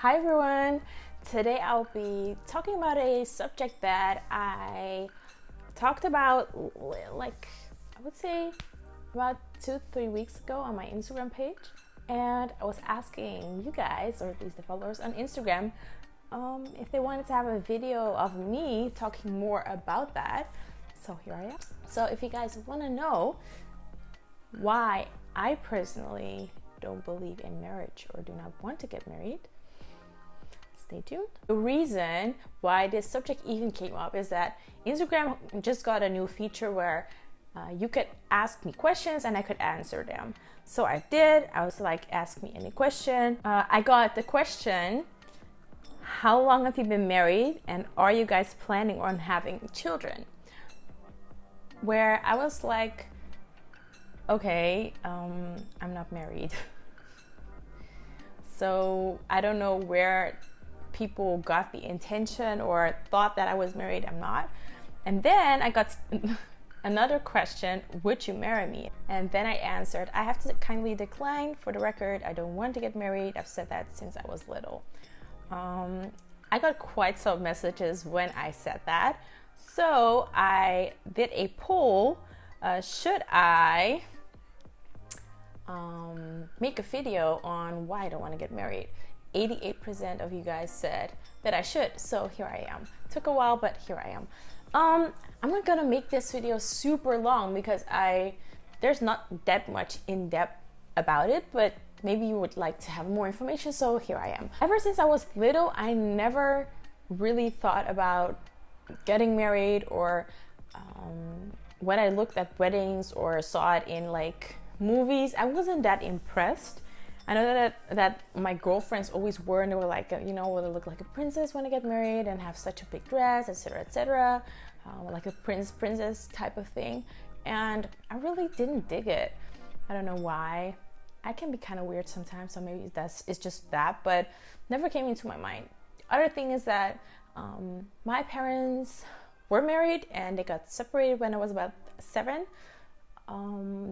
Hi everyone! Today I'll be talking about a subject that I talked about I would say about 2-3 weeks ago on my Instagram page, and I was asking you guys, or at least the followers on Instagram, if they wanted to have a video of me talking more about that. So here I am. So if you guys want to know why I personally don't believe in marriage or do not want to get married, stay tuned. The reason why this subject even came up is that Instagram just got a new feature where you could ask me questions and I could answer them. So I did. I was like, ask me any question. I got the question, how long have you been married and are you guys planning on having children? Where I was like, okay, I'm not married. So I don't know where people got the intention or thought that I was married. I'm not. And then I got another question, would you marry me? And then I answered, I have to kindly decline. For the record, I don't want to get married. I've said that since I was little. I got quite some messages when I said that. So I did a poll. Should I make a video on why I don't want to get married? 88% of you guys said that I should. So here I am. Took a while, but here I am. I'm not gonna make this video super long because there's not that much in depth about it, but maybe you would like to have more information. So here I am. Ever since I was little, I never really thought about getting married, or when I looked at weddings or saw it in like movies, I wasn't that impressed. I know that my girlfriends always were, and they were like, you know, will I look like a princess when I get married and have such a big dress, etc., etc., like a princess type of thing. And I really didn't dig it. I don't know why. I can be kind of weird sometimes, so maybe it's just that, but never came into my mind. Other thing is that my parents were married and they got separated when I was about 7.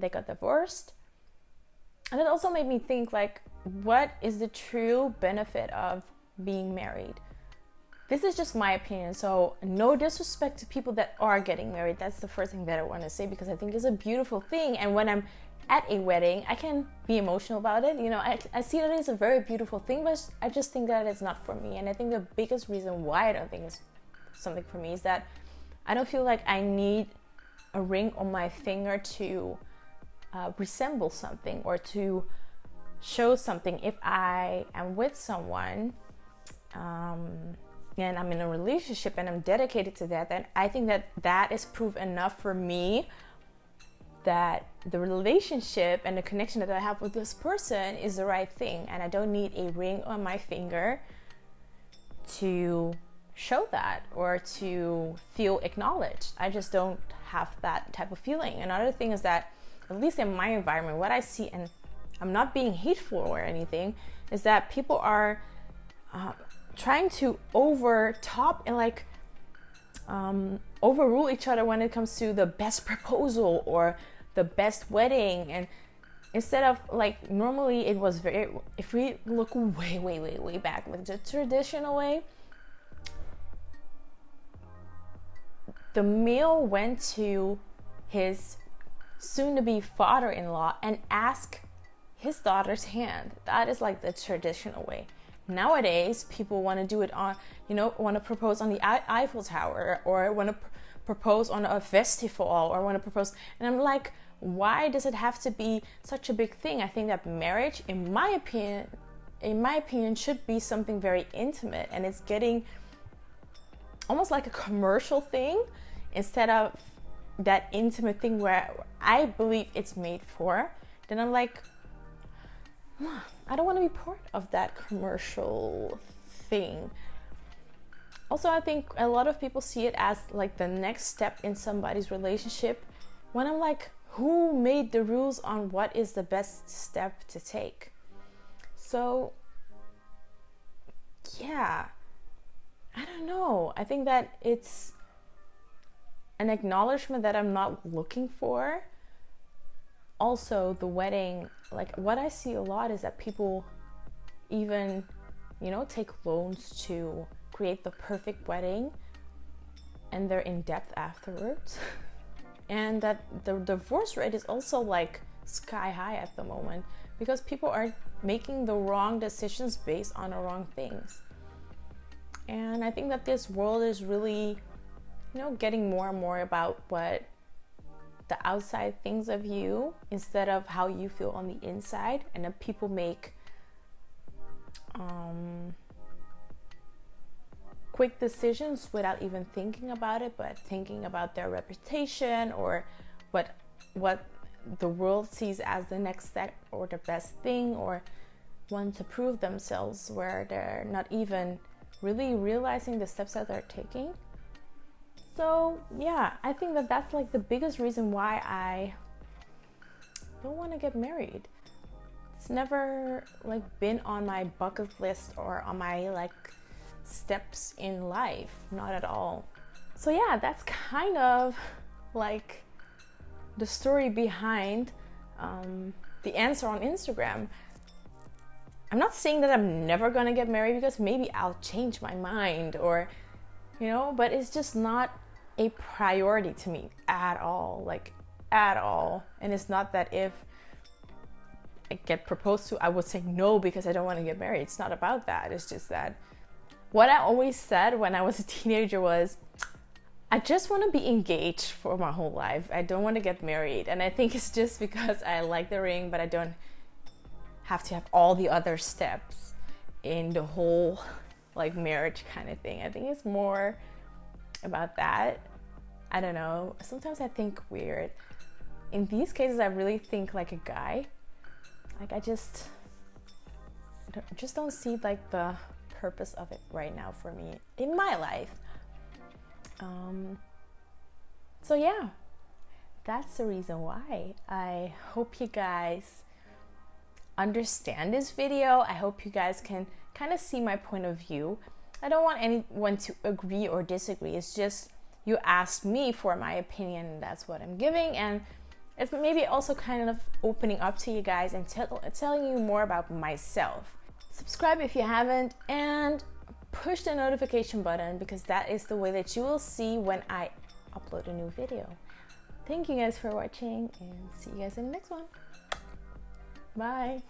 They got divorced. And it also made me think, like, what is the true benefit of being married? This is just my opinion, so no disrespect to people that are getting married. That's the first thing that I want to say, because I think it's a beautiful thing. And when I'm at a wedding, I can be emotional about it. You know, I see that it's a very beautiful thing, but I just think that it's not for me. And I think the biggest reason why I don't think it's something for me is that I don't feel like I need a ring on my finger to resemble something or to show something. If I am with someone and I'm in a relationship and I'm dedicated to that, then I think that is proof enough for me that the relationship and the connection that I have with this person is the right thing, and I don't need a ring on my finger to show that or to feel acknowledged. I just don't have that type of feeling. Another thing is that, at least in my environment, what I see, and I'm not being hateful or anything, is that people are trying to overtop and like overrule each other when it comes to the best proposal or the best wedding. And instead of, like, normally it was very, if we look way back, like the traditional way, the male went to his soon-to-be father-in-law and ask his daughter's hand. That is like the traditional way. Nowadays, people want to do it on, you know, want to propose on the Eiffel Tower, or want to propose on a festival, or want to propose. And I'm like, why does it have to be such a big thing? I think that marriage, in my opinion, should be something very intimate, and it's getting almost like a commercial thing instead of that intimate thing where I believe it's made for. Then I'm like, I don't want to be part of that commercial thing. Also, I think a lot of people see it as like the next step in somebody's relationship, when I'm like, who made the rules on what is the best step to take? So yeah, I don't know. I think that it's an acknowledgement that I'm not looking for. Also, the wedding, like, what I see a lot is that people even you know, take loans to create the perfect wedding and they're in debt afterwards. And that the divorce rate is also like sky high at the moment because people are making the wrong decisions based on the wrong things. And I think that this world is really, you know, getting more and more about what the outside thinks of you instead of how you feel on the inside. And then people make quick decisions without even thinking about it, but thinking about their reputation or what the world sees as the next step or the best thing, or want to prove themselves where they're not even really realizing the steps that they're taking. So yeah, I think that that's like the biggest reason why I don't want to get married. It's never like been on my bucket list or on my like steps in life, not at all. So yeah, that's kind of like the story behind the answer on Instagram. I'm not saying that I'm never gonna get married, because maybe I'll change my mind, or you know, but it's just not a priority to me at all, like at all. And it's not that if I get proposed to, I would say no because I don't want to get married. It's not about that. It's just that what I always said when I was a teenager was, I just want to be engaged for my whole life. I don't want to get married. And I think it's just because I like the ring, but I don't have to have all the other steps in the whole like marriage kind of thing. I think it's more about that. I don't know. Sometimes I think weird. In these cases, I really think like a guy. Like I just don't see like the purpose of it right now for me in my life. So yeah, that's the reason why. I hope you guys understand this video. I hope you guys can kind of see my point of view. I don't want anyone to agree or disagree. It's just you asked me for my opinion, and that's what I'm giving. And it's maybe also kind of opening up to you guys and telling you more about myself. Subscribe if you haven't, and push the notification button, because that is the way that you will see when I upload a new video. Thank you guys for watching, and see you guys in the next one. Bye.